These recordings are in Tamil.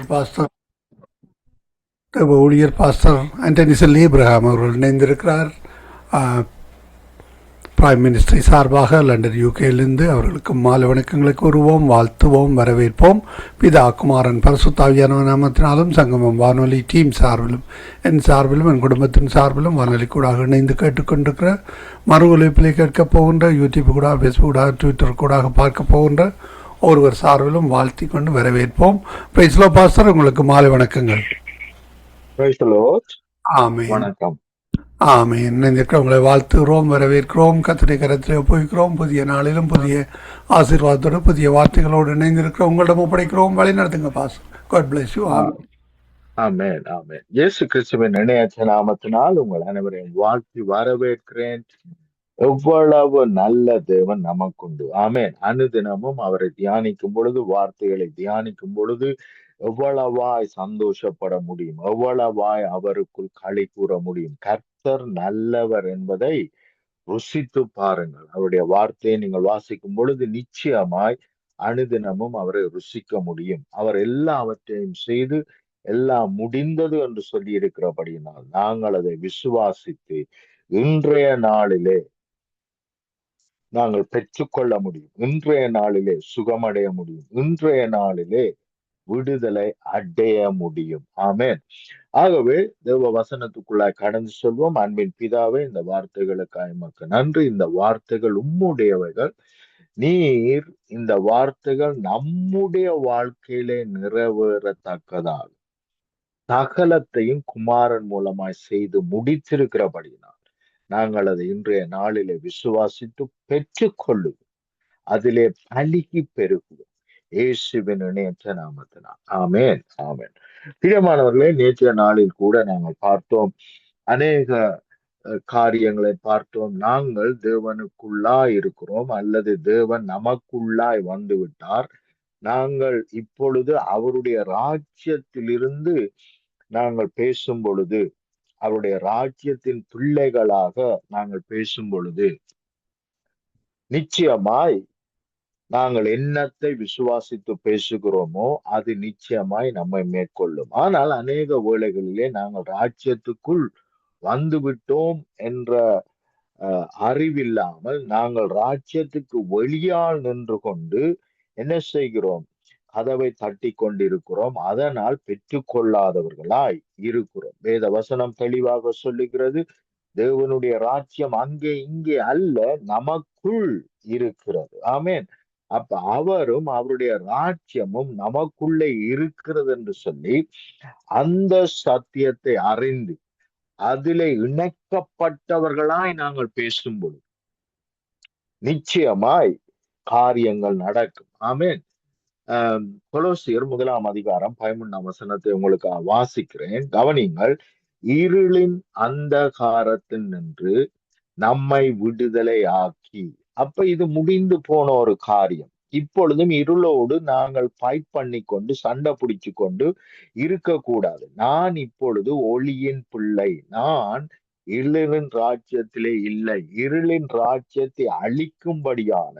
பாஸ்டர் ஊழியர் பாஸ்டர் ஆண்டனி செல் ஏப்ரஹாம் அவர்கள் இணைந்திருக்கிறார். பிரைம் மினிஸ்டர் சார்பாக லண்டன் யூகேயிலிருந்து அவர்களுக்கு மாலை வணக்கங்களை கூறுவோம், வாழ்த்துவோம், வரவேற்போம். பிதா குமாரன் பரிசுத்தாவியான நாமத்தினாலும் சங்கமம் வானொலி டீம் சார்பிலும் என் சார்பிலும் என் குடும்பத்தின் சார்பிலும் வானொலி கூட இணைந்து கேட்டுக்கொண்டிருக்கிற மறு ஒலிப்பிலை கேட்கப் போகின்ற யூடியூப் கூட, ஃபேஸ்புக் கூட, ட்விட்டர் கூட பார்க்க போகின்ற ஒருவர் சார்பிலும் வாழ்த்தி கொண்டு வரவேற்போம். பிரைஸ்லோ பாஸ்டர், உங்களுக்கு மாலை வணக்கங்கள். ஆமென். வணக்கம். ஆமென். உங்களை வாழ்த்துகிறோம், வரவேற்கிறோம், கர்த்தருடைய கரத்திலே ஒப்புவிக்கிறோம். புதிய நாளிலும் புதிய ஆசீர்வாதத்தோடு புதிய வார்த்தைகளோடு இணைந்திருக்கிறோம். உங்களிடம் ஒப்படைக்கிறோம், வழி நடத்துங்க பாஸ்டர். God bless you. ஆமென், ஆமென். இயேசு கிறிஸ்துவின் இணையற்ற நாமத்தினால் உங்கள் அனைவரையும் வாழ்த்தி வரவேற்கிறேன். எவ்வளவு நல்ல தேவன் நமக்குண்டு. ஆமென். அனுதினமும் அவரை தியானிக்கும் பொழுது, வார்த்தைகளை தியானிக்கும் பொழுது எவ்வளவாய் சந்தோஷப்பட முடியும், எவ்வளவாய் அவருக்குள் களி கூற முடியும். கர்த்தர் நல்லவர் என்பதை ருசித்து பாருங்கள். அவருடைய வார்த்தையை நீங்கள் வாசிக்கும் பொழுது நிச்சயமாய் அனுதினமும் அவரை ருசிக்க முடியும். அவர் எல்லாவற்றையும் செய்து எல்லாம் முடிந்தது என்று சொல்லி இருக்கிறபடியினால் நாங்கள் அதை விசுவாசித்து இன்றைய நாளிலே நாங்கள் பெற்றுக்கொள்ள முடியும். இன்றைய நாளிலே சுகமடைய முடியும். இன்றைய நாளிலே விடுதலை அடைய முடியும். ஆமென். ஆகவே தேவ வசனத்துக்குள்ளாய் கடந்து சொல்வோம். அன்பின் பிதாவே, இந்த வார்த்தைகளுக்காக எமக்கு நன்றி. இந்த வார்த்தைகள் உம்முடையவைகள். நீர் இந்த வார்த்தைகள் நம்முடைய வாழ்க்கையிலே நிறைவேறத்தக்கதாக சகலத்தையும் குமாரன் மூலமாய் செய்து முடித்திருக்கிறபடியினால் நாங்கள் அதை இன்றைய நாளிலே விசுவாசித்து பெற்றுக்கொள்ளுவோம். அதிலே பலுகி பெருகுவோம். இயேசுவின் இணையற்ற நாமத்தினால். ஆமென், ஆமென். பிரியமானவர்களே, நேற்றைய நாளில் கூட நாங்கள் பார்த்தோம், அநேக காரியங்களை பார்த்தோம். நாங்கள் தேவனுக்குள்ளாய் இருக்கிறோம், அல்லது தேவன் நமக்குள்ளாய் வந்து விட்டார். நாங்கள் இப்பொழுது அவருடைய ராஜ்யத்திலிருந்து நாங்கள் பேசும் பொழுது, அவருடைய ராஜ்யத்தின் பிள்ளைகளாக நாங்கள் பேசும் பொழுது நிச்சயமாய் நாங்கள் என்னத்தை விசுவாசித்து பேசுகிறோமோ அது நிச்சயமாய் நம்மை மேற்கொள்ளும். ஆனால் அநேக வேளைகளிலே நாங்கள் ராஜ்யத்துக்குள் வந்துவிட்டோம் என்ற அறிவில்லாமல் நாங்கள் ராஜ்யத்துக்கு வெளியால் நின்று கொண்டு என்ன செய்கிறோம்? கதவை தட்டி கொண்டிருக்கிறோம். அதனால் பெற்றுக்கொள்ளாதவர்களாய் இருக்கிறோம். வேத வசனம் தெளிவாக சொல்லுகிறது, தேவனுடைய ராஜ்யம் அங்கே இங்கே அல்ல, நமக்குள் இருக்கிறது. ஆமென். அப்ப அவரும் அவருடைய ராஜ்யமும் நமக்குள்ளே இருக்கிறது என்று சொல்லி அந்த சத்தியத்தை அறிந்து அதிலே இணைக்கப்பட்டவர்களாய் நாங்கள் பேசும்பொழுது நிச்சயமாய் காரியங்கள் நடக்கும். ஆமென். கொலோசியர் 1:11 உங்களுக்கு வாசிக்கிறேன், கவனிங்கள். இருளின் அந்தகாரத்தில் நின்று நம்மை விடுதலை ஆக்கி. அப்ப இது முடிந்து போன ஒரு காரியம். இப்பொழுதும் இருளோடு நாங்கள் ஃபைட் பண்ணி கொண்டு சண்டை பிடிச்சு கொண்டு இருக்கக்கூடாது. நான் இப்பொழுது ஒளியின் பிள்ளை. நான் இருளின் ராஜ்யத்திலே இல்லை. இருளின் ராஜ்யத்தை அழிக்கும்படியான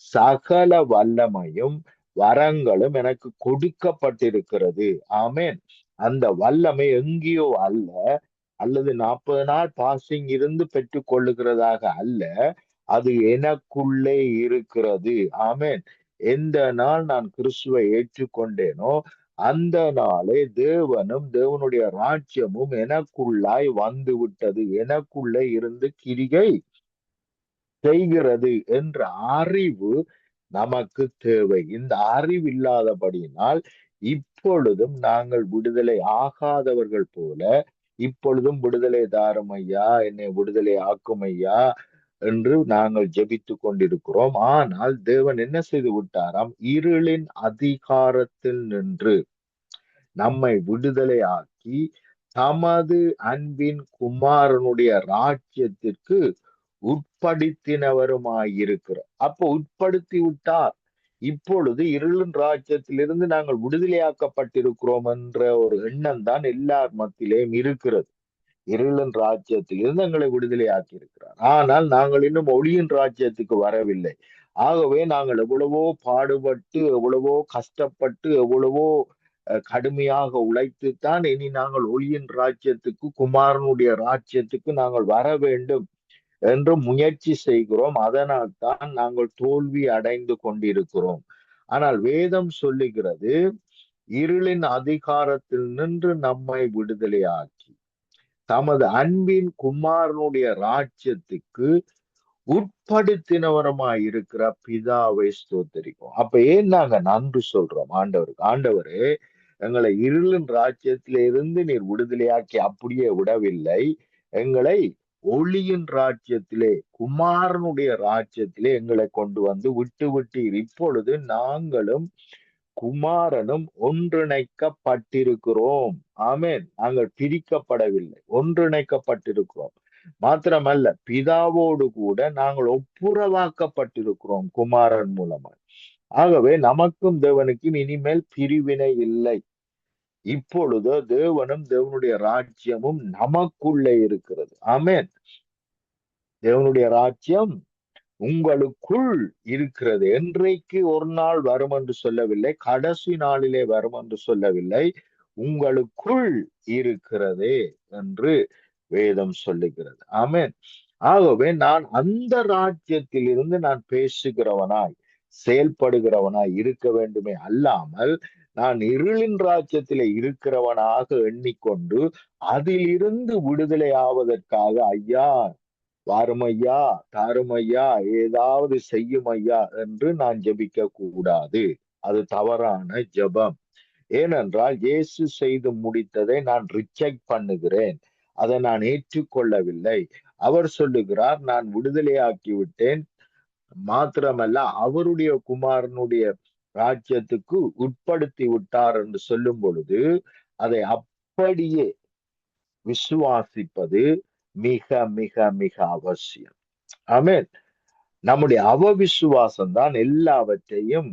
சகல வல்லமையும் வரங்களும் எனக்கு கொடுக்கப்பட்டிருக்கிறது. ஆமென். அந்த வல்லமை எங்கேயோ அல்ல, அல்லது 40 நாள் பாசிங் இருந்து பெற்றுக் கொள்ளுகிறதாக அல்ல, அது எனக்குள்ளே இருக்கிறது. ஆமென். எந்த நாள் நான் கிறிஸ்துவை ஏற்றுக்கொண்டேனோ அந்த நாளே தேவனும் தேவனுடைய ராஜ்யமும் எனக்குள்ளாய் வந்து விட்டது, எனக்குள்ளே இருந்து கிரியை செய்கிறது என்ற அறிவு நமக்கு தேவை. இந்த அறிவு இல்லாதபடியினால் இப்பொழுதும் நாங்கள் விடுதலை ஆகாதவர்கள் போல, இப்பொழுதும் விடுதலை தாரும் ஐயா, என்னை விடுதலை ஆக்கும் ஐயா என்று நாங்கள் ஜெபித்து கொண்டிருக்கிறோம். ஆனால் தேவன் என்ன செய்து விட்டாராம்? இருளின் அதிகாரத்தில் நின்று நம்மை விடுதலை ஆக்கி தமது அன்பின் குமாரனுடைய ராஜ்யத்திற்கு உட்படுத்தினவருமாயிருக்கிறார். அப்போ உட்படுத்தி விட்டார். இப்பொழுது இருளின் ராஜ்யத்திலிருந்து நாங்கள் விடுதலையாக்கப்பட்டிருக்கிறோம் என்ற ஒரு எண்ணம் தான் எல்லார் மத்தியிலேயும் இருக்கிறது. இருளின் ராஜ்யத்திலிருந்து எங்களை விடுதலையாக்கி இருக்கிறார். ஆனால் நாங்கள் இன்னும் ஒளியின் ராஜ்யத்துக்கு வரவில்லை. ஆகவே நாங்கள் எவ்வளவோ பாடுபட்டு, எவ்வளவோ கஷ்டப்பட்டு, எவ்வளவோ கடுமையாக உழைத்துத்தான் இனி நாங்கள் ஒளியின் ராஜ்யத்துக்கு, குமாரனுடைய ராஜ்யத்துக்கு நாங்கள் வர வேண்டும் என்று முயற்சி செய்கிறோம். அதனால் தான் நாங்கள் தோல்வி அடைந்து கொண்டிருக்கிறோம். ஆனால் வேதம் சொல்லுகிறது, இருளின் அதிகாரத்தில் நின்று நம்மை விடுதலையாக்கி தமது அன்பின் குமாரனுடைய ராஜ்யத்துக்கு உட்படுத்தினவரமாய் இருக்கிற பிதாவை ஸ்தோத்தரிக்கும். அப்ப ஏன் நாங்க நன்றி சொல்றோம் ஆண்டவருக்கு? ஆண்டவரே, எங்களை இருளின் ராஜ்யத்தில இருந்து நீர் விடுதலையாக்கி அப்படியே விடவில்லை, எங்களை ஒளியின் ராஜ்யத்திலே, குமாரனுடைய ராஜ்யத்திலே எங்களை கொண்டு வந்து விட்டு விட்டீர். இப்பொழுது நாங்களும் குமாரனும் ஒன்றிணைக்கப்பட்டிருக்கிறோம். ஆமென். நாங்கள் பிரிக்கப்படவில்லை, ஒன்றிணைக்கப்பட்டிருக்கிறோம். மாத்திரமல்ல, பிதாவோடு கூட நாங்கள் ஒப்புரவாக்கப்பட்டிருக்கிறோம் குமாரன் மூலமாக. ஆகவே நமக்கும் தேவனுக்கும் இனிமேல் பிரிவினை இல்லை. இப்பொழுது தேவனும் தேவனுடைய ராஜ்யமும் நமக்குள்ளே இருக்கிறது. ஆமென். தேவனுடைய ராஜ்யம் உங்களுக்குள் இருக்கிறது. என்றைக்கு ஒரு நாள் வரும் என்று சொல்லவில்லை, கடைசி நாளிலே வரும் என்று சொல்லவில்லை, உங்களுக்குள் இருக்கிறதே என்று வேதம் சொல்லுகிறது. ஆமென். ஆகவே நான் அந்த ராஜ்யத்தில் இருந்து நான் பேசுகிறவனாய், செயல்படுகிறவனாய் இருக்க வேண்டுமே அல்லாமல், நான் இருளின் ராஜ்யத்திலே இருக்கிறவனாக எண்ணிக்கொண்டு அதிலிருந்து விடுதலை ஆவதற்காக, ஐயா வாரும் ஐயா, தாரும் ஐயா, ஏதாவது செய்யும் ஐயா என்று நான் ஜெபிக்க கூடாது. அது தவறான ஜெபம். ஏனென்றால் இயேசு செய்து முடித்ததை நான் ரிஜெக்ட் பண்ணுகிறேன். அதை நான் ஏற்றுக்கொள்ளவில்லை. அவர் சொல்லுகிறார், நான் விடுதலையாக்கி விட்டேன், மாத்திரமல்ல அவருடைய குமாரனுடைய ராஜ்யத்துக்கு உட்படுத்தி விட்டார் என்று சொல்லும் பொழுது, அதை அப்படியே விசுவாசிப்பது மிக மிக மிக அவசியம். ஆமென். நம்முடைய அவவிசுவாசம் தான் எல்லாவற்றையும்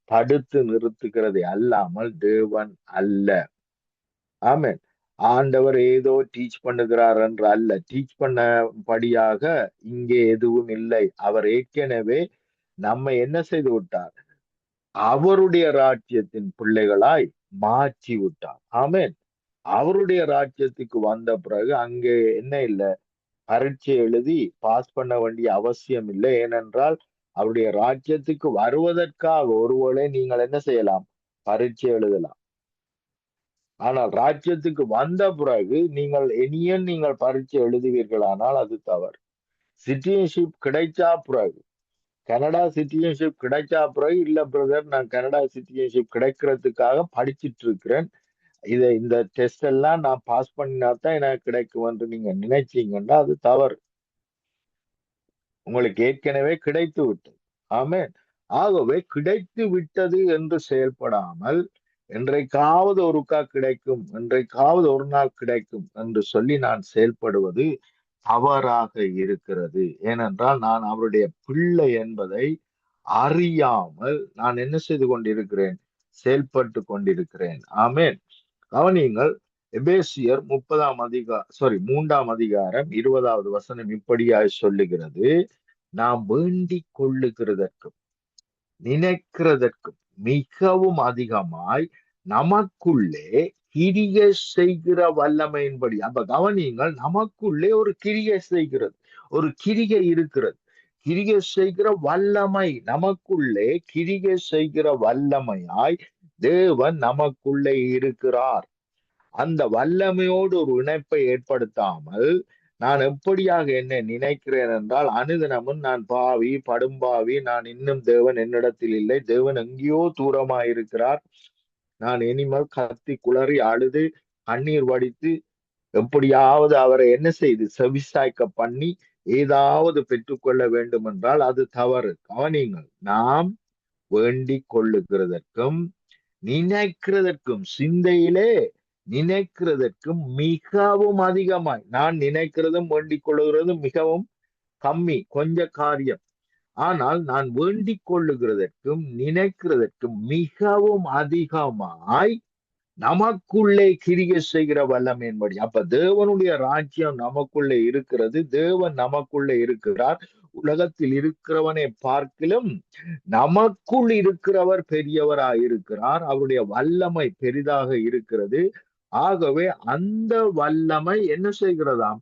தடுத்து நிறுத்துகிறதை அல்லாமல் தேவன் அல்ல. ஆமென். ஆண்டவர் ஏதோ டீச் பண்ணுகிறார் என்று அல்ல. டீச் பண்ணபடியாக இங்கே எதுவும் இல்லை. அவர் ஏற்கனவே நம்மை என்ன செய்து விட்டார்? அவருடைய ராஜ்யத்தின் பிள்ளைகளாய் மாற்றி விட்டார். ஆமென். அவருடைய ராஜ்யத்துக்கு வந்த பிறகு அங்கே என்ன இல்லை? பரீட்சை எழுதி பாஸ் பண்ண வேண்டிய அவசியம் இல்லை. ஏனென்றால் அவருடைய ராஜ்யத்துக்கு வருவதற்காக ஒருவேளை நீங்கள் என்ன செய்யலாம்? பரீட்சை எழுதலாம். ஆனால் ராஜ்யத்துக்கு வந்த பிறகு நீங்கள் பரீட்சை எழுதுவீர்களானால் அது தவறு. சிட்டிசன்ஷிப் கிடைச்சா பிறகு, கனடா சிட்டிசன்ஷிப் கிடைச்சா பிறகு, இல்ல பிரதர் நான் கனடா சிட்டிசன்ஷிப் கிடைக்கிறதுக்காக படிச்சிட்டு இருக்கிறேன், இந்த டெஸ்ட் எல்லாம் நான் பாஸ் பண்ணினா தான் எனக்கு கிடைக்கும் என்று நீங்க நினைச்சீங்கன்னா அது தவறு. உங்களுக்கு ஏற்கனவே கிடைத்து விட்டது. ஆமென். ஆகவே கிடைத்து விட்டது என்று செயல்படாமல், என்றைக்காவது ஒருக்கா கிடைக்கும், என்றைக்காவது ஒரு நாள் கிடைக்கும் என்று சொல்லி நான் செயல்படுவது தவறாக இருக்கிறது. ஏனென்றால் நான் அவருடைய பிள்ளை என்பதை அறியாமல் நான் என்ன செய்து கொண்டிருக்கிறேன்? செயல்பட்டு கொண்டிருக்கிறேன். ஆமென். கவனியுங்கள், எபேசியர் 3ஆம் அதிகாரம் 20வது வசனம் இப்படியாய் சொல்லுகிறது, நாம் வேண்டிக் கொள்ளுகிறதற்கும் நினைக்கிறதற்கும் மிகவும் அதிகமாய் நமக்குள்ளே கிரியை செய்கிற வல்லமையின்படி. அப்ப கவனியுங்கள், நமக்குள்ளே ஒரு கிரியை செய்கிறது, ஒரு கிரியை இருக்கிறது. கிரியை செய்கிற வல்லமை நமக்குள்ளே, கிரியை செய்கிற வல்லமையாய் தேவன் நமக்குள்ளே இருக்கிறார். அந்த வல்லமையோடு ஒரு இணைப்பை ஏற்படுத்தாமல் நான் எப்படியாக என்னை நினைக்கிறேன் என்றால், அனுதினமும் நான் பாவி, படும்பாவி, நான் இன்னும் தேவன் என்னிடத்தில் இல்லை, தேவன் எங்கேயோ தூரமாயிருக்கிறார், நான் இனிமேல் கத்தி குளறி அழுது கண்ணீர் வடித்து எப்படியாவது அவரை என்ன செய்து செவிசாய்க்க பண்ணி ஏதாவது பெற்றுக்கொள்ள வேண்டும் என்றால் அது தவறு. கவனியுங்கள், நாம் வேண்டிக் கொள்ளுகிறதற்கும் நினைக்கிறதற்கும், சிந்தையிலே நினைக்கிறதற்கும் மிகவும் அதிகமாய், நான் நினைக்கிறதும் வேண்டிக் கொள்ளுகிறதும் மிகவும் கம்மி, கொஞ்ச காரியம். ஆனால் நான் வேண்டிக் கொள்ளுகிறதற்கும் நினைக்கிறதற்கும் மிகவும் அதிகமாய் நமக்குள்ளே கிரியை செய்கிற வல்லமையின்படி. அப்ப தேவனுடைய ராஜ்யம் நமக்குள்ளே இருக்கிறது, தேவன் நமக்குள்ளே இருக்கிறார். உலகத்தில் இருக்கிறவனை பார்க்கிலும் நமக்குள் இருக்கிறவர் பெரியவராயிருக்கிறார். அவருடைய வல்லமை பெரிதாக இருக்கிறது. ஆகவே அந்த வல்லமை என்ன செய்கிறதாம்?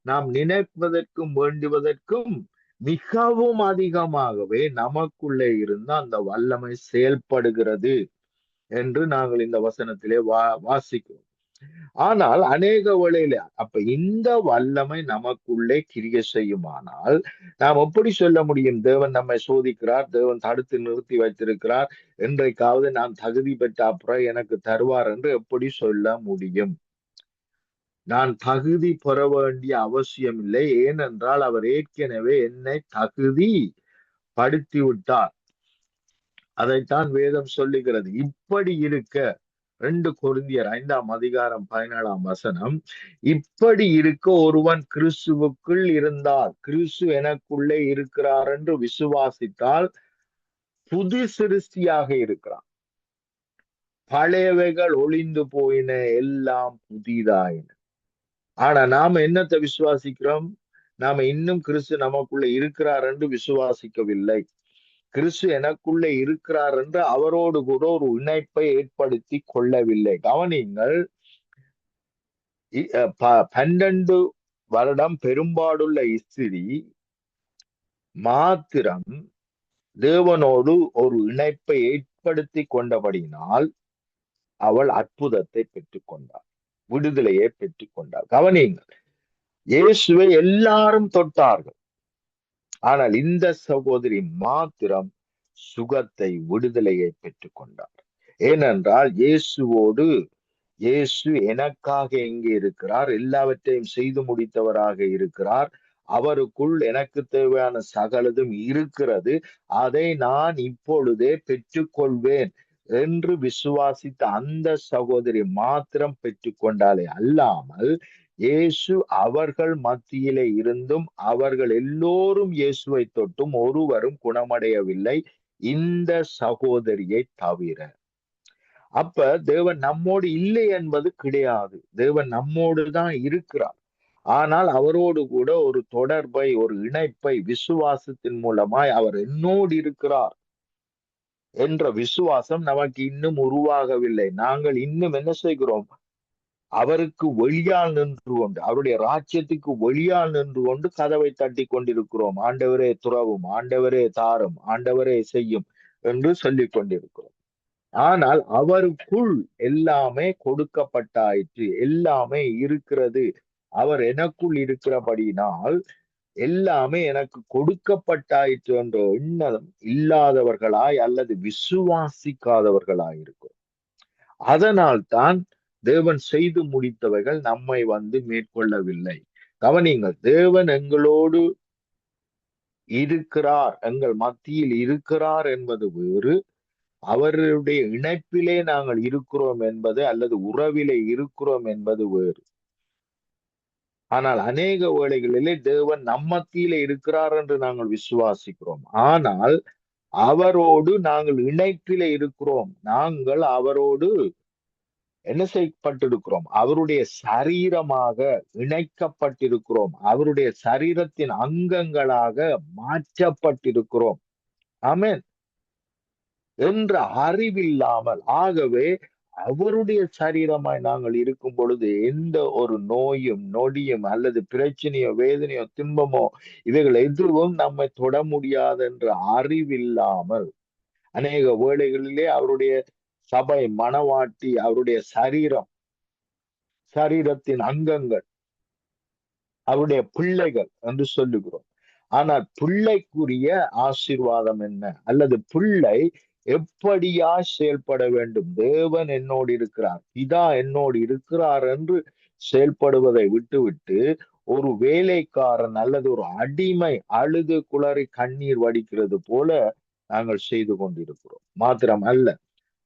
நாம் நினைப்பதற்கும் வேண்டுவதற்கும் மிகவும் அதிகமாகவே நமக்குள்ளே இருந்து அந்த வல்லமை செயல்படுகிறது என்று நாங்கள் இந்த வசனத்திலே வாசிக்கிறோம். ஆனால் அநேக வேளையில அப்ப இந்த வல்லமை நமக்குள்ளே கிரிய செய்யுமானால் நாம் எப்படி சொல்ல முடியும்? தேவன் நம்மை சோதிக்கிறார், தேவன் தடுத்து நிறுத்தி வைத்திருக்கிறார், என்றைக்காவது நான் தகுதி பெற்ற அப்புறம் எனக்கு தருவார் என்று எப்படி சொல்ல முடியும்? நான் தகுதி பெற வேண்டிய அவசியம் இல்லை. ஏனென்றால் அவர் ஏற்கனவே என்னை தகுதி படுத்தி விட்டார். அதைத்தான் வேதம் சொல்லுகிறது. இப்படி இருக்க 2 கொரிந்தியர் 5ஆம் அதிகாரம் 17ஆம் வசனம், இப்படி இருக்க ஒருவன் கிறிஸ்துவுக்குள் இருந்தால், கிறிஸ்து எனக்குள்ளே இருக்கிறார் என்று விசுவாசித்தால் புது சிருஷ்டியாக இருக்கிறான். பழையவைகள் ஒளிந்து போயின, எல்லாம் புதிதாயின. ஆனா நாம என்னத்தை விசுவாசிக்கிறோம்? நாம இன்னும் கிறிஸ்து நமக்குள்ள இருக்கிறார் என்று விசுவாசிக்கவில்லை. கிறிஸ்து எனக்குள்ளே இருக்கிறார் என்று அவரோடு கூட ஒரு இணைப்பை ஏற்படுத்தி கொள்ளவில்லை. கவனிங்கள், 12 வருடம் பெரும்பாடுள்ள ஸ்திரீ மாத்திரம் தேவனோடு ஒரு இணைப்பை ஏற்படுத்தி கொண்டபடியினால் அவள் அற்புதத்தை பெற்றுக்கொண்டாள், விடுதலையை பெற்றுக்கொண்டாள். கவனியுங்கள், இயேசுவை எல்லாரும் தொட்டார்கள். ஆனால் இந்த சகோதரி மாத்திரம் சுகத்தை, விடுதலையை பெற்றுக்கொண்டார். ஏனென்றால் இயேசு எனக்காக எங்கே இருக்கிறார்? எல்லாவற்றையும் செய்து முடித்தவராக இருக்கிறார். அவருக்குள் எனக்கு தேவையான சகலதும் இருக்கிறது. அதை நான் இப்பொழுதே பெற்றுக்கொள்வேன் என்று விசுவாசித்த அந்த சகோதரி மாத்திரம் பெற்றுக்கொண்டாலே அல்லாமல், இயேசு அவர்கள் மத்தியிலே இருந்தும் அவர்கள் எல்லோரும் இயேசுவை தொட்டும் ஒருவரும் குணமடையவில்லை, இந்த சகோதரியை தவிர. அப்ப தேவன் நம்மோடு இல்லை என்பது கிடையாது. தேவன் நம்மோடு தான் இருக்கிறார். ஆனால் அவரோடு கூட ஒரு தொடர்பை, ஒரு இணைப்பை விசுவாசத்தின் மூலமாய் அவர் என்னோடு இருக்கிறார் என்ற விசுவாசம் நமக்கு இன்னும் உருவாகவில்லை. நாங்கள் இன்னும் என்ன செய்கிறோம்? அவருக்கு வெளியால் நின்று கொண்டு, அவருடைய ராஜ்யத்துக்கு வெளியால் நின்று கொண்டு கதவை தட்டி கொண்டிருக்கிறோம். ஆண்டவரே துறவும், ஆண்டவரே தாரும், ஆண்டவரே செய்யும் என்று சொல்லிக் கொண்டிருக்கிறோம். ஆனால் அவருக்குள் எல்லாமே கொடுக்கப்பட்டாயிற்று, எல்லாமே இருக்கிறது. அவர் எனக்குள் இருக்கிறபடியினால் எல்லாமே எனக்கு கொடுக்கப்பட்டாயிற்று என்ற எண்ணம் இல்லாதவர்களாய் அல்லது விசுவாசிக்காதவர்களாய் இருக்கும். அதனால் தான் தேவன் செய்து முடித்தவைகள் நம்மை மேற்கொள்ளவில்லை. கவனிங்கள், தேவன் எங்களோடு இருக்கிறார், எங்கள் மத்தியில் இருக்கிறார் என்பது வேறு, அவருடைய இணைப்பிலே நாங்கள் இருக்கிறோம் என்பது அல்லது உறவிலே இருக்கிறோம் என்பது வேறு. ஆனால் அநேக வேளைகளிலே தேவன் நம்மத்திலே இருக்கிறார் என்று நாங்கள் விசுவாசிக்கிறோம். ஆனால் அவரோடு நாங்கள் இணைப்பிலே இருக்கிறோம். நாங்கள் அவரோடு என்ன செய்யப்பட்டிருக்கிறோம்? அவருடைய சரீரமாக இணைக்கப்பட்டிருக்கிறோம். அவருடைய சரீரத்தின் அங்கங்களாக மாற்றப்பட்டிருக்கிறோம். ஆமென் என்ற அறிவில்லாமல், ஆகவே அவருடைய சரீரமாய் நாங்கள் இருக்கும் பொழுது எந்த ஒரு நோயும் நொடியும் அல்லது பிரச்சனையோ வேதனையோ துன்பமோ இவைகள் எதுவும் நம்மை தொட முடியாது என்ற அறிவில்லாமல் அநேக வேளைகளிலே அவருடைய சபை, மனவாட்டி, அவருடைய சரீரத்தின் அங்கங்கள், அவருடைய பிள்ளைகள் என்று சொல்லுகிறோம். ஆனால் பிள்ளைக்குரிய ஆசீர்வாதம் என்ன? அல்லது பிள்ளை எப்படியா செயல்பட வேண்டும்? தேவன் என்னோடு இருக்கிறார், பிதா என்னோடு இருக்கிறார் என்று செயல்படுவதை விட்டுவிட்டு ஒரு வேலைக்காரன் அல்லது ஒரு அடிமை அழுது குளறி கண்ணீர் வடிக்கிறது போல நாங்கள் செய்து கொண்டிருக்கிறோம். மாத்திரம் அல்ல,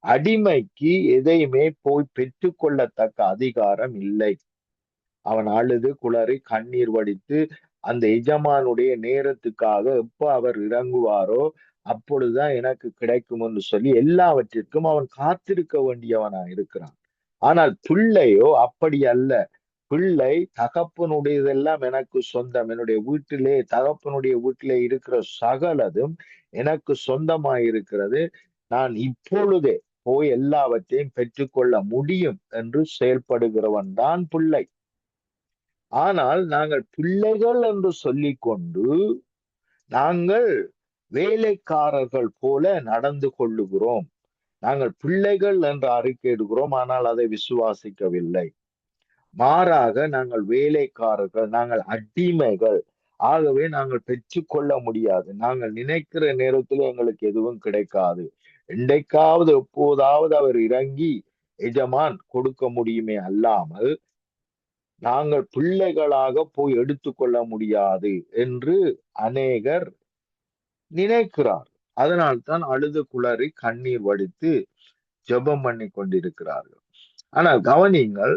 அடிமைக்கு எதையுமே போய் பெற்றுக்கொள்ளத்தக்க அதிகாரம் இல்லை. அவன் அழுது குளறி கண்ணீர் வடித்து அந்த எஜமானுடைய நேரத்துக்காக எப்ப அவர் இறங்குவாரோ அப்பொழுதுதான் எனக்கு கிடைக்கும் என்று சொல்லி எல்லாவற்றிற்கும் அவன் காத்திருக்க வேண்டியவனா இருக்கிறான். ஆனால் பிள்ளையோ அப்படி அல்ல. பிள்ளை தகப்பனுடையதெல்லாம் எனக்கு சொந்தம். என்னுடைய வீட்டிலே தகப்பனுடைய வீட்டிலே இருக்கிற சகலதும் எனக்கு சொந்தமாயிருக்கிறது. நான் இப்பொழுதே போய் எல்லாவற்றையும் பெற்றுக்கொள்ள முடியும் என்று செயல்படுகிறவன் தான் பிள்ளை. ஆனால் நாங்கள் பிள்ளைகள் என்று சொல்லிக்கொண்டு நாங்கள் வேலைக்காரர்கள் போல நடந்து கொள்ளுகிறோம். நாங்கள் பிள்ளைகள் என்று அறிக்கையிடுகிறோம், ஆனால் அதை விசுவாசிக்கவில்லை. மாறாக நாங்கள் வேலைக்காரர்கள், நாங்கள் அடிமைகள். ஆகவே நாங்கள் பெற்றுக்கொள்ள முடியாது. நாங்கள் நினைக்கிற நேரத்தில் எங்களுக்கு எதுவும் கிடைக்காது. என்றைக்காவது எப்போதாவது அவர் இறங்கி எஜமான் கொடுக்க முடியுமே அல்லாமல் நாங்கள் பிள்ளைகளாக போய் எடுத்துக்கொள்ள முடியாது என்று அநேகர் நினைக்கிறார். அதனால்தான் அழுது குளறி கண்ணீர் வடித்து ஜெபம் பண்ணி கொண்டிருக்கிறார்கள். ஆனால் கவனியுங்கள்,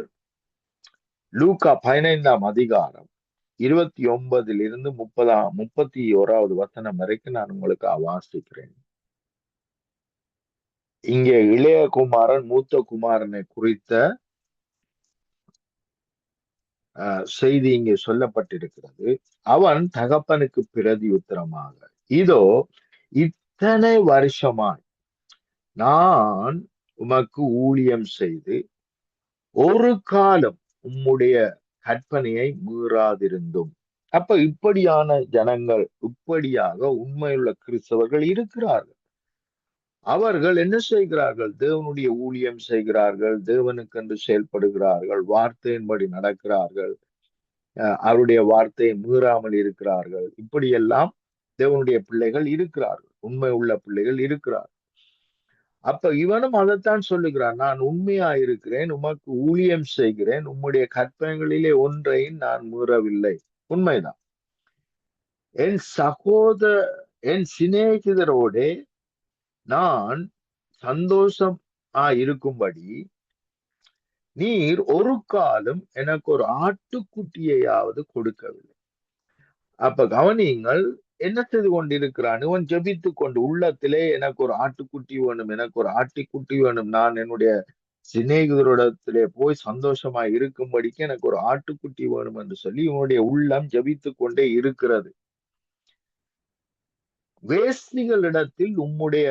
லூக்கா 15ஆம் அதிகாரம் 29 31வது வசனம் வரைக்கும் நான் உங்களுக்கு வாசிக்கிறேன். இங்கே இளைய குமாரன் மூத்த குமாரனை குறித்த செய்தி இங்கே சொல்லப்பட்டிருக்கிறது. அவன் தகப்பனுக்கு பிரதியுத்தரமாக, இதோ இத்தனை வருஷமாய் நான் உமக்கு ஊழியம் செய்து ஒரு காலம் உம்முடைய கற்பனையை மீறாதிருந்தும். அப்ப இப்படியான ஜனங்கள், இப்படியாக உண்மையுள்ள கிறிஸ்தவர்கள் இருக்கிறார்கள். அவர்கள் என்ன செய்கிறார்கள்? தேவனுடைய ஊழியம் செய்கிறார்கள், தேவனுக்கென்று செயல்படுகிறார்கள், வார்த்தையின்படி நடக்கிறார்கள், அவருடைய வார்த்தையை மீறாமல் இருக்கிறார்கள். இப்படியெல்லாம் தேவனுடைய பிள்ளைகள் இருக்கிறார்கள், உண்மை உள்ள பிள்ளைகள் இருக்கிறார்கள். அப்ப இவனும் அதைத்தான் சொல்லுகிறான், நான் உண்மையா இருக்கிறேன், உமக்கு ஊழியம் செய்கிறேன், உம்முடைய கற்பனைகளிலே ஒன்றையும் நான் மீறவில்லை. உண்மைதான். என் சிநேகிதரோட நான் சந்தோஷமா இருக்கும்படி நீர் ஒரு காலம் எனக்கு ஒரு ஆட்டுக்குட்டியையாவது கொடுக்கவில்லை. அப்ப கவனியுங்கள், என்ன செய்து கொண்டிருக்கிறான் இவன்? ஜெபித்து கொண்டு உள்ளத்திலே எனக்கு ஒரு ஆட்டுக்குட்டி வேணும், எனக்கு ஒரு ஆட்டுக்குட்டி வேணும், நான் என்னுடைய சிநேகிதரிடத்திலே போய் சந்தோஷமா இருக்கும்படிக்கு எனக்கு ஒரு ஆட்டுக்குட்டி வேணும் என்று சொல்லி இவனுடைய உள்ளம் ஜெபித்து கொண்டே இருக்கிறது. வேசிகளிடத்தில் உம்முடைய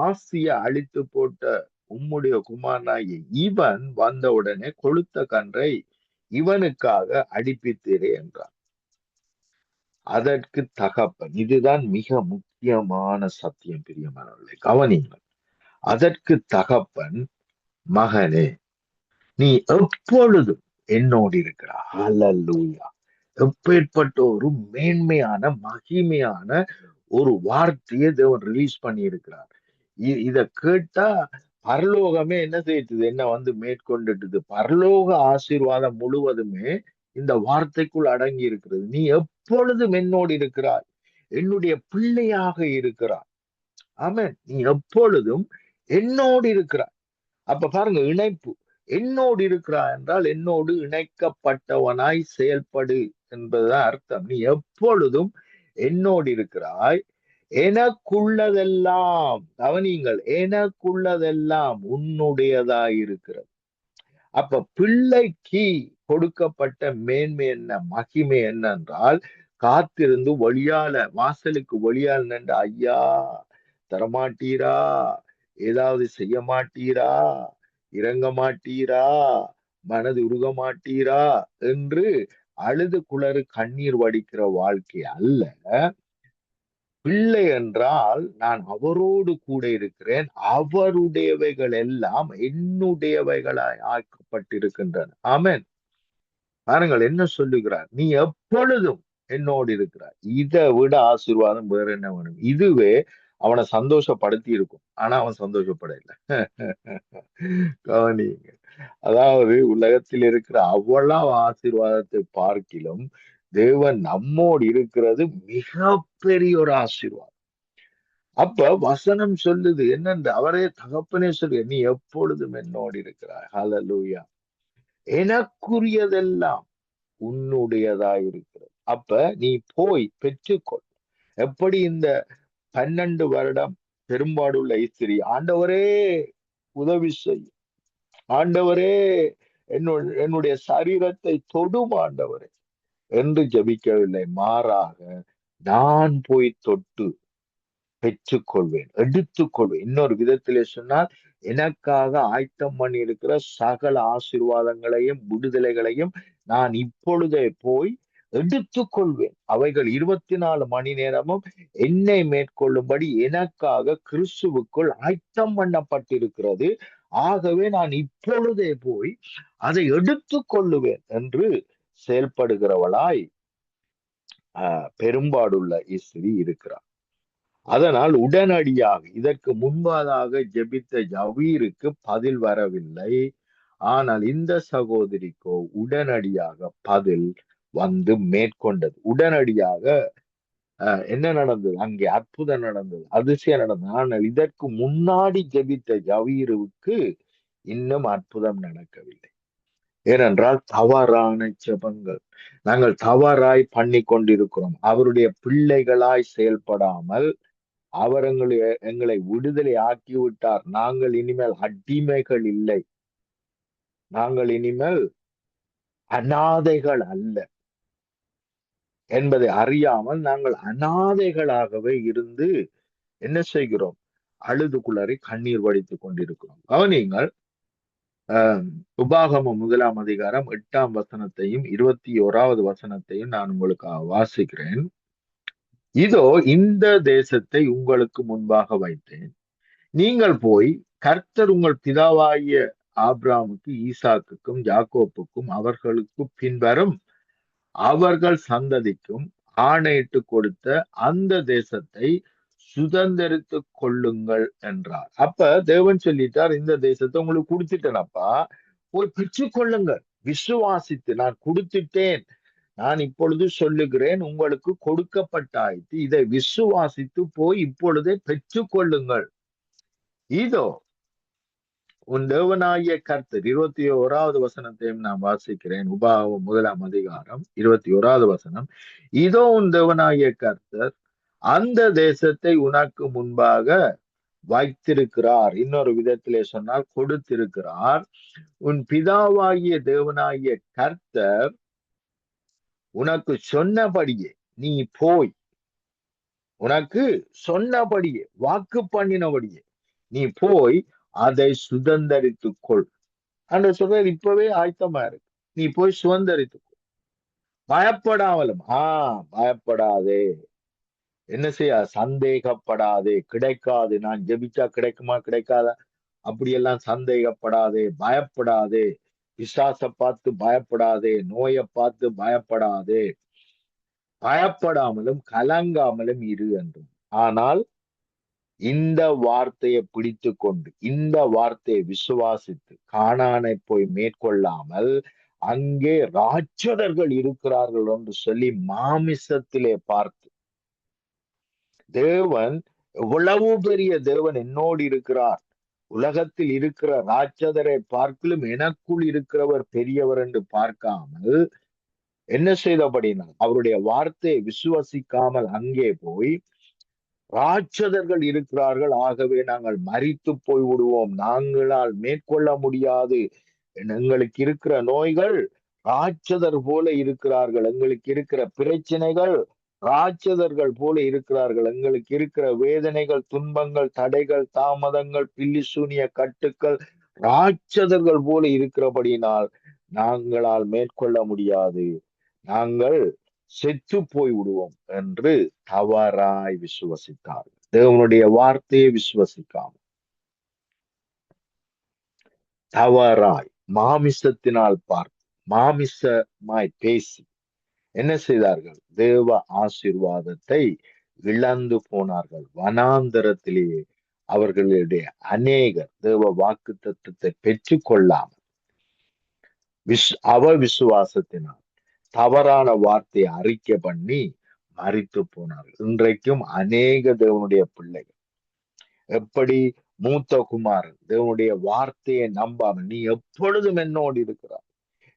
ஆசிய அழித்து போட்ட உம்முடைய குமாரனாகிய இவன் வந்தவுடனே கொளுத்த கன்றை இவனுக்காக அடிப்பித்தீரே என்றார். அதற்கு தகப்பன், இதுதான் மிக முக்கியமான சத்தியம் பிரியமானவர்களே, கவனியுங்கள். அதற்கு தகப்பன், மகனே நீ எப்பொழுதும் என்னோடு இருக்கிறாய். ஹல்லேலூயா! எப்பேற்பட்ட ஒரு மேன்மையான மகிமையான ஒரு வார்த்தையை தேவன் ரிலீஸ் பண்ணி இருக்கிறார். இத கேட்டா பரலோகமே என்ன செய்யுது? என்ன வந்து மேற்கொண்டுட்டுது. பரலோக ஆசீர்வாதம் முழுவதுமே இந்த வார்த்தைக்குள் அடங்கி இருக்கிறது. நீ எப்பொழுதும் என்னோடு இருக்கிறாய், என்னுடைய பிள்ளையாக இருக்கிறாய். ஆமென். நீ எப்பொழுதும் என்னோடு இருக்கிறாய். அப்ப பாருங்க, இணைப்பு. என்னோடு இருக்கிறாய் என்றால் என்னோடு இணைக்கப்பட்டவனாய் செயல்படு என்பதுதான் அர்த்தம். நீ எப்பொழுதும் என்னோடு இருக்கிறாய். எனக்குள்ளதெல்லாம், கவனியுங்கள், எனக்குள்ளதெல்லாம் உன்னுடையதாய் இருக்கிறது. அப்ப பிள்ளைக்கு கொடுக்கப்பட்ட மேன்மை என்ன, மகிமை என்னென்றால், காத்திருந்து வாசலுக்கு வழியால் நின்று, ஐயா தரமாட்டீரா, ஏதாவது செய்ய மாட்டீரா, இறங்க மாட்டீரா, மனது உருக மாட்டீரா என்று அழுது குளறு கண்ணீர் வடிக்கிற வாழ்க்கை அல்ல. பிள்ளை என்றால் நான் அவரோடு கூட இருக்கிறேன், அவருடையவைகள் எல்லாம் என்னுடையவைகளாய் ஆக்கப்பட்டிருக்கின்றன. ஆமென். பாருங்கள் என்ன சொல்லுகிறார், நீ எப்பொழுதும் என்னோடு இருக்கிறார். இதை விட ஆசீர்வாதம் வேற என்ன வேணும்? இதுவே அவனை சந்தோஷப்படுத்தி இருக்கும், ஆனா அவன் சந்தோஷப்படல. கவனிங்க, அதாவது உலகத்தில் இருக்கிற அவ்வளவு ஆசீர்வாதத்தை பார்க்கிலும் தேவன் நம்மோடு இருக்கிறது மிக பெரிய ஒரு ஆசீர்வாதம். அப்ப வசனம் சொல்லுது என்னென்று, அவரே தகப்பனே சொல்லு, நீ எப்பொழுதும் என்னோடு இருக்கிறாய். ஹல்லேலூயா! எனக்குரியதெல்லாம் உன்னுடையதா இருக்கிறது. அப்ப நீ போய் பெற்றுக்கொள். எப்படி இந்த 12 வருடம் பெரும்பாடுள்ள ஸ்திரீ, ஆண்டவரே உதவி செய்யும், ஆண்டவரே என்னுடைய சரீரத்தை தொடும் ஆண்டவரே என்று ஜெபிக்கவில்லை. மாறாக நான் போய் தொட்டு பெற்றுக்கொள்வேன், எடுத்துக்கொள்வேன். இன்னொரு விதத்திலே சொன்னால், எனக்காக ஆயத்தம் பண்ணி இருக்கிற சகல ஆசீர்வாதங்களையும் விடுதலைகளையும் நான் இப்பொழுதே போய் எடுத்துக்கொள்வேன். அவைகள் 24 மணி நேரமும் என்னை மேற்கொள்ளும்படி எனக்காக கிறிஸ்துவுக்குள் ஆயத்தம் பண்ணப்பட்டிருக்கிறது. ஆகவே நான் இப்பொழுதே போய் அதை எடுத்துக்கொள்ளுவேன் என்று செயல்படுகிறவளாய் பெரும்பாடுள்ள ஸ்திரீ இருக்கிறார். அதனால் உடனடியாக இதற்கு முன்பதாக ஜெபித்த ஜவீருக்கு பதில் வரவில்லை. ஆனால் இந்த சகோதரிக்கோ உடனடியாக பதில் வந்து மேற்கொண்டது. உடனடியாக என்ன நடந்தது? அங்கே அற்புதம் நடந்தது, அதிசயம் நடந்தது. ஆனால் இதற்கு முன்னாடி ஜெபித்த ஜவீருக்கு இன்னும் அற்புதம் நடக்கவில்லை. ஏனென்றால் தவறான ஜெபங்கள் நாங்கள் தவறாய் பண்ணி கொண்டிருக்கிறோம். அவருடைய பிள்ளைகளாய் செயல்படாமல் அவர் எங்களை விடுதலை ஆக்கிவிட்டார். நாங்கள் இனிமேல் அடிமைகள் இல்லை, நாங்கள் இனிமேல் அநாதைகள் அல்ல என்பதை அறியாமல் நாங்கள் அநாதைகளாகவே இருந்து என்ன செய்கிறோம்? அழுது குளறி கண்ணீர் வடித்துக் கொண்டிருக்கிறோம். கவனியுங்கள், உபாகமம் 1ஆம் அதிகாரம் 8ஆம் வசனத்தையும் 21வது வசனத்தையும் நான் உங்களுக்கு வாசிக்கிறேன். இதோ இந்த தேசத்தை உங்களுக்கு முன்பாக வைத்தேன். நீங்கள் போய் கர்த்தர் உங்கள் பிதாவாகிய ஆபிரகாமுக்கு, ஈசாக்குக்கும், யாக்கோப்புக்கும் அவர்களுக்கு பின்வரும் அவர்கள் சந்ததிக்கும் ஆணையிட்டு கொடுத்த அந்த தேசத்தை சுதந்திரித்துக் கொள்ளுங்கள் என்றார். அப்ப தேவன் சொல்லிட்டார், இந்த தேசத்தை உங்களுக்கு கொடுத்துட்டேனப்பா, போய் பெற்றுக்கொள்ளுங்கள். விசுவாசித்து நான் கொடுத்துட்டேன், நான் இப்பொழுது சொல்லுகிறேன், உங்களுக்கு கொடுக்கப்பட்டாயிற்று, இதை விசுவாசித்து போய் இப்பொழுதே பெற்றுக்கொள்ளுங்கள். இதோ உன் தேவனாகிய கர்த்தர். 21வது வசனத்தையும் நான் வாசிக்கிறேன். உபாகமம் 1ஆம் அதிகாரம் 21வது வசனம். இதோ உன் தேவனாகிய கர்த்தர் அந்த தேசத்தை உனக்கு முன்பாக வைத்திருக்கிறார். இன்னொரு விதத்திலே சொன்னால் கொடுத்திருக்கிறார். உன் பிதாவாகிய தேவனாகிய கர்த்தர் உனக்கு சொன்னபடியே நீ போய், உனக்கு சொன்னபடியே வாக்கு பண்ணினபடியே நீ போய் அதை சுதந்திரித்துக் கொள். அந்த சொல்ற இப்பவே ஆயத்தமா இருக்கு, நீ போய் சுதந்திரித்துக்கொள். பயப்படாமலும் பயப்படாதே, என்ன செய்ய, சந்தேகப்படாதே. கிடைக்காது, நான் ஜெபிச்சா கிடைக்குமா கிடைக்காதா அப்படியெல்லாம் சந்தேகப்படாதே, பயப்படாதே. பிசாச பார்த்து பயப்படாதே, நோயை பார்த்து பயப்படாதே. பயப்படாமலும் கலங்காமலும் இரு என்றும். ஆனால் இந்த வார்த்தையை பிடித்து கொண்டு, இந்த வார்த்தையை விசுவாசித்து கானானை போய் மேற்கொள்ளாமல் அங்கே ராட்சதர்கள் இருக்கிறார்கள் என்று சொல்லி மாமிசத்திலே பார்த்து, தேவன் எவ்வளவு பெரிய தேவன் என்னோடு இருக்கிறார், உலகத்தில் இருக்கிற ராட்சதரை பார்க்கலும் எனக்குள் இருக்கிறவர் பெரியவர் என்று பார்க்காமல் என்ன செய்தபடினால் அவருடைய வார்த்தையை விசுவசிக்காமல் அங்கே போய் ராட்சதர்கள் இருக்கிறார்கள், ஆகவே நாங்கள் மரித்து போய் விடுவோம், நாங்களால் மேற்கொள்ள முடியாது, எங்களுக்கு இருக்கிற நோய்கள் ராட்சதர் போல இருக்கிறார்கள், எங்களுக்கு இருக்கிற பிரச்சனைகள் ராட்சதர்கள் போல இருக்கிறார்கள், எங்களுக்கு இருக்கிற வேதனைகள், துன்பங்கள், தடைகள், தாமதங்கள், பில்லி சூனிய கட்டுக்கள் ராட்சதர்கள் போல இருக்கிறபடியினால் நாங்களால் மேற்கொள்ள முடியாது, நாங்கள் செத்து போய் விடுவோம் என்று தவறாய் விசுவசித்தார்கள். தேவனுடைய வார்த்தையை விசுவசிக்காமல் தவறாய் மாமிசத்தினால் பார்த்து மாமிசமாய் பேசி என்ன செய்தார்கள்? தேவ ஆசீர்வாதத்தை இழந்து போனார்கள். வனாந்தரத்திலேயே அவர்களுடைய அநேகர் தேவ வாக்கு தத்துவத்தை பெற்றுக் கொள்ளாமல் விசுவாசத்தினால் தவறான வார்த்தையை அறிக்கை பண்ணி மரித்து போனார்கள். இன்றைக்கும் அநேக தேவனுடைய பிள்ளைகள் எப்படி மூத்த குமாரன் தேவனுடைய வார்த்தையை நம்பாமல், நீ எப்பொழுதும் என்னோடு இருக்கிறார்,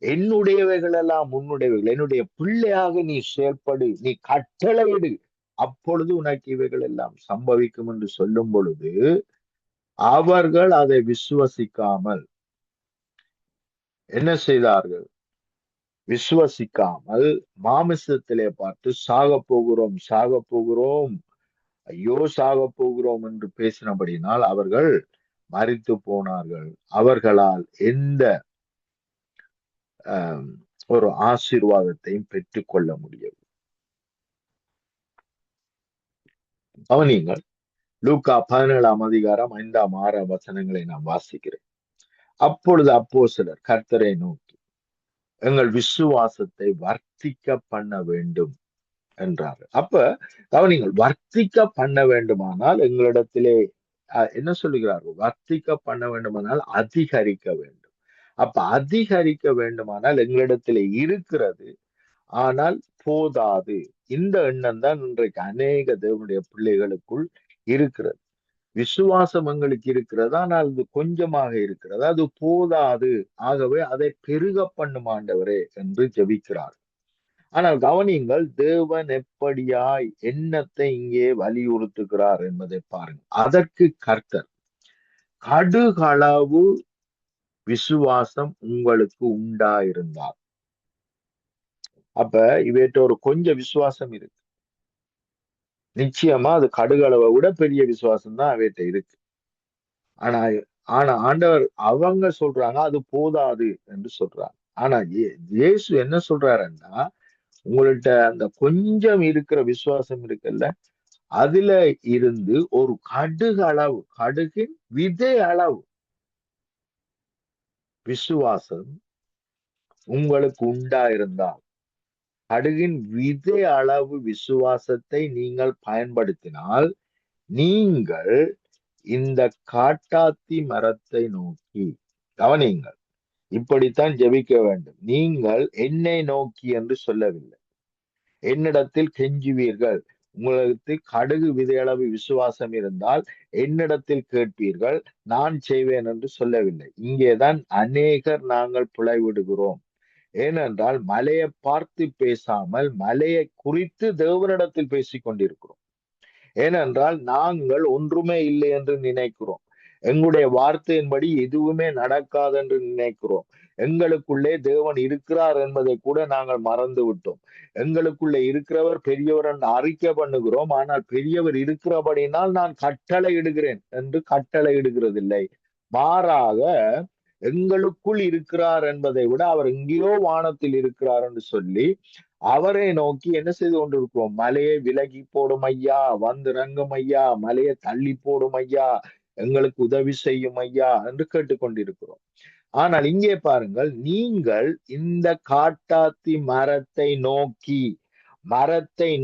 என்னுடையவைகள் எல்லாம் உன்னுடையவைகள், என்னுடைய பிள்ளையாக நீ செயல்படு, நீ கட்டளையிடு, அப்பொழுது உனக்கு இவைகள் எல்லாம் சம்பவிக்கும் என்று சொல்லும் பொழுது அவர்கள் அதை விசுவசிக்காமல் என்ன செய்தார்கள்? விசுவசிக்காமல் மாமிசத்திலே பார்த்து சாக போகிறோம், ஐயோ சாக போகிறோம் என்று பேசினபடினால் அவர்கள் மரித்து போனார்கள். அவர்களால் எந்த ஆஹ், ஒரு ஆசீர்வாதத்தையும் பெற்றுக்கொள்ள முடியும். கவனியுங்கள், லூக்கா 17 5-6 நான் வாசிக்கிறேன். அப்பொழுது அப்போஸ்தலர் கர்த்தரை நோக்கி, எங்கள் விசுவாசத்தை வர்த்திக்க பண்ண வேண்டும் என்றார். அப்ப கவனிங்கள், வர்த்திக்க பண்ண வேண்டுமானால் எங்களிடத்திலே என்ன சொல்லுகிறார்கள்? வர்த்திக்க பண்ண வேண்டுமானால் அதிகரிக்க வேண்டும். அப்ப அதிகரிக்க வேண்டுமானால் எங்களிடத்திலே இருக்கிறது, ஆனால் போதாது. இந்த எண்ணம் தான் இன்றைக்கு அநேக தேவனுடைய பிள்ளைகளுக்குள் இருக்கிறது. விசுவாசம் எங்களுக்கு இருக்கிறது, ஆனால் அது கொஞ்சமாக இருக்கிறது, அது போதாது. ஆகவே அதை பெருக பண்ணும் ஆண்டவரே என்று ஜெபிக்கிறார். ஆனால் கவனியுங்கள், தேவன் எப்படியாய் எண்ணத்தை இங்கே வலியுறுத்துகிறார் என்பதை பாருங்கள். அதற்கு கர்த்தர், கடுகளவு விசுவாசம் உங்களுக்கு உண்டாயிருந்தார். அப்ப இவற்ற ஒரு கொஞ்சம் விசுவாசம் இருக்கு, நிச்சயமா அது கடுகளவை விட பெரிய விசுவாசம் தான் அவைகிட்ட இருக்கு. ஆனா ஆனா ஆண்டவர் அவங்க சொல்றாங்க அது போதாது என்று சொல்றாங்க. ஆனா இயேசு என்ன சொல்றாருன்னா, உங்கள்ட்ட அந்த கொஞ்சம் இருக்கிற விசுவாசம் இருக்குல்ல, அதுல இருந்து ஒரு கடுகு அளவு, கடுகின் விதை அளவு விசுவாசம் உங்களுக்கு உண்டாயிருந்தால், கடுகின் விதை அளவு விசுவாசத்தை நீங்கள் பயன்படுத்தினால், நீங்கள் இந்த காட்டாத்தி மரத்தை நோக்கி, கவனியுங்கள், இப்படித்தான் ஜெபிக்க வேண்டும். நீங்கள் என்னை நோக்கி என்று சொல்லவில்லை, என்னிடத்தில் கெஞ்சுவீர்கள். உங்களுக்கு கடுகு விதையளவு விசுவாசம் இருந்தால் என்னிடத்தில் கேட்பீர்கள், நான் செய்வேன் என்று சொல்லவில்லை. இங்கேதான் அநேகர் நாங்கள் பிழைவிடுகிறோம். ஏனென்றால் மலையை பார்த்து பேசாமல் மலையை குறித்து தேவனிடத்தில் பேசிக் கொண்டிருக்கிறோம். ஏனென்றால் நாங்கள் ஒன்றுமே இல்லை என்று நினைக்கிறோம். எங்களுடைய வார்த்தையின்படி எதுவுமே நடக்காது என்று நினைக்கிறோம். எங்களுக்குள்ளே தேவன் இருக்கிறார் என்பதை கூட நாங்கள் மறந்து விட்டோம். எங்களுக்குள்ளே இருக்கிறவர் பெரியவர் என்று அறிக்கை பண்ணுகிறோம். ஆனால் பெரியவர் இருக்கிறபடினால் நான் கட்டளை இடுகிறேன் என்று கட்டளை இடுகிறதில்லை. மாறாக எங்களுக்குள் இருக்கிறார் என்பதை விட அவர் எங்கேயோ வானத்தில் இருக்கிறார் என்று சொல்லி அவரை நோக்கி என்ன செய்து கொண்டிருக்கிறோம்? மலையை விலகி போடும் ஐயா, வந்து இறங்கும் ஐயா, மலையை தள்ளி போடும் ஐயா, எங்களுக்கு உதவி செய்யும் ஐயா என்று கேட்டுக்கொண்டிருக்கிறோம். ஆனால் இங்கே பாருங்கள், நீங்கள் இந்த காட்டாத்தி மரத்தை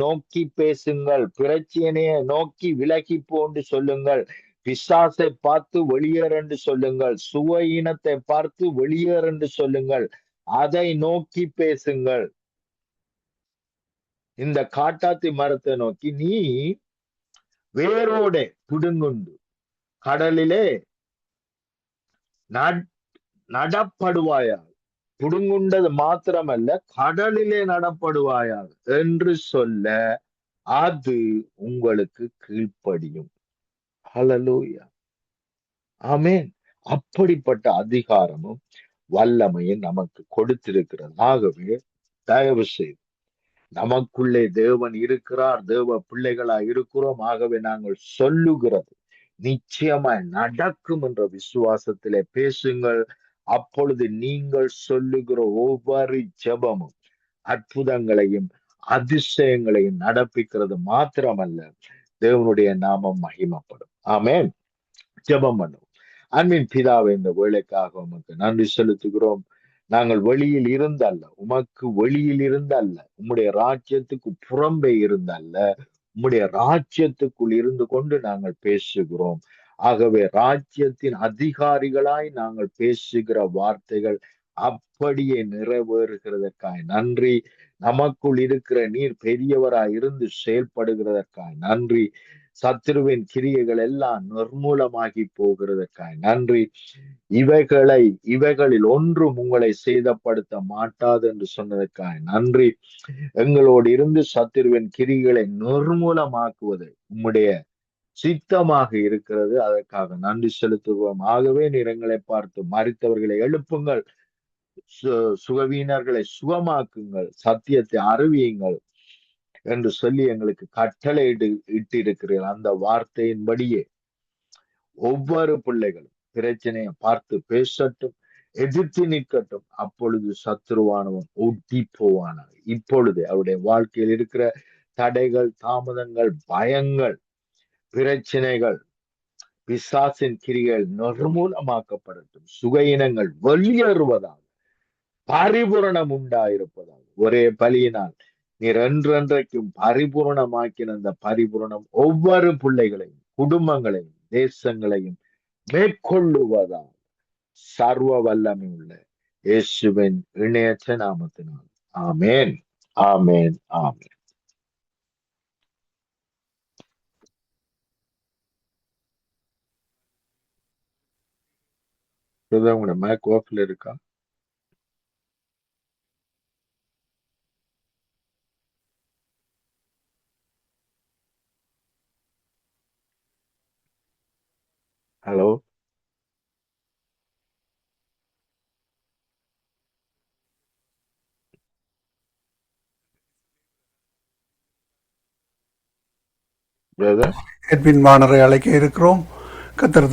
நோக்கி பேசுங்கள், பிரச்சனையை நோக்கி விலகி போன்று சொல்லுங்கள், பிசாசை பார்த்து வெளியேறு என்று சொல்லுங்கள், சுவையினத்தை பார்த்து வெளியேறு என்று சொல்லுங்கள், அதை நோக்கி பேசுங்கள். இந்த காட்டாத்தி மரத்தை நோக்கி, நீ வேரோட புடுங்குண்டு கடலிலே நடப்படுவாயாக, புடுங்குண்டது மாத்திரமல்ல கடலிலே நடப்படுவாயாக என்று சொல்ல அது உங்களுக்கு கீழ்ப்படியும். ஹல்லேலூயா, ஆமென். அப்படிப்பட்ட அதிகாரமும் வல்லமையும் நமக்கு கொடுத்திருக்கிறது. ஆகவே தயவு செய்து, நமக்குள்ளே தேவன் இருக்கிறார், தேவ பிள்ளைகளா இருக்கிறோம். ஆகவே நாங்கள் சொல்லுகிறது நிச்சயமாய் நடக்கும் என்ற விசுவாசத்திலே பேசுங்கள். அப்பொழுது நீங்கள் சொல்லுகிற ஒவ்வொரு ஜெபமும் அற்புதங்களையும் அதிசயங்களையும் நடப்பிக்கிறது மாத்திரமல்ல, தேவனுடைய நாமம் மகிமைப்படும். ஆமென். ஜெபம் பண்ணுவோம். அன்பின் பிதாவே, இந்த வேலைக்காக உமக்கு நன்றி செலுத்துகிறோம். நாங்கள் வெளியில் இருந்தல்ல, உமக்கு வெளியில் இருந்தல்ல, உம்முடைய ராஜ்யத்துக்கு புறம்பே இருந்தல்ல, உம்முடைய ராஜ்யத்துக்குள் இருந்து கொண்டு நாங்கள் பேசுகிறோம். ஆகவே ராஜ்யத்தின் அதிகாரிகளாய் நாங்கள் பேசுகிற வார்த்தைகள் அப்படியே நிறைவேறுகிறதற்காய் நன்றி. நமக்குள் இருக்கிற நீர் பெரியவராய் இருந்து செயல்படுகிறதற்காய் நன்றி. சத்துருவின் கிரியைகள் எல்லாம் நிர்மூலமாகி போகிறதற்காய் நன்றி. இவைகளில் ஒன்றும் உங்களை சேதப்படுத்த மாட்டாது என்று சொன்னதற்காய் நன்றி. எங்களோடு இருந்து சத்துருவின் கிரிகளை நிர்மூலமாக்குவது உம்முடைய சித்தமாக இருக்கிறது. அதற்காக நன்றி செலுத்துவோம். ஆகவே நீர் எங்களை பார்த்து மரித்தவர்களை எழுப்புங்கள், சுகவீனர்களை சுகமாக்குங்கள், சத்தியத்தை அறிவியுங்கள் என்று சொல்லி எங்களுக்கு கட்டளை இட்டிருக்கிறீர்கள். அந்த வார்த்தையின்படியே ஒவ்வொரு பிள்ளைகளும் பிரச்சனையை பார்த்து பேசட்டும், எதிர்த்து நிற்கட்டும். அப்பொழுது சத்துருவானவன் ஒட்டி போவானாக. இப்பொழுது அவருடைய வாழ்க்கையில் இருக்கிற தடைகள், தாமதங்கள், பயங்கள், பிரச்சனைகள், பிசாசின் கிரிகள் நிர்மூலமாக்கப்படட்டும். சுகையினங்கள் வெளியேறுவதாக, பரிபூரணம் உண்டாயிருப்பதாக. ஒரே பலியினால் நீர் என்றென்றைக்கும் பரிபூரணமாக்கின அந்த பரிபூரணம் ஒவ்வொரு பிள்ளைகளையும், குடும்பங்களையும், தேசங்களையும் மேற்கொள்ளுவதாக சர்வ வல்லமை உள்ள இயேசுவின் இணையற்ற நாமத்தினால். ஆமேன், ஆமேன், ஆமேன். உங்களோட மேக் ஆஃப்ல இருக்கா? Hello, brother. எட்வின் வானரை அழைக்க இருக்கிறோம். கர்த்தர்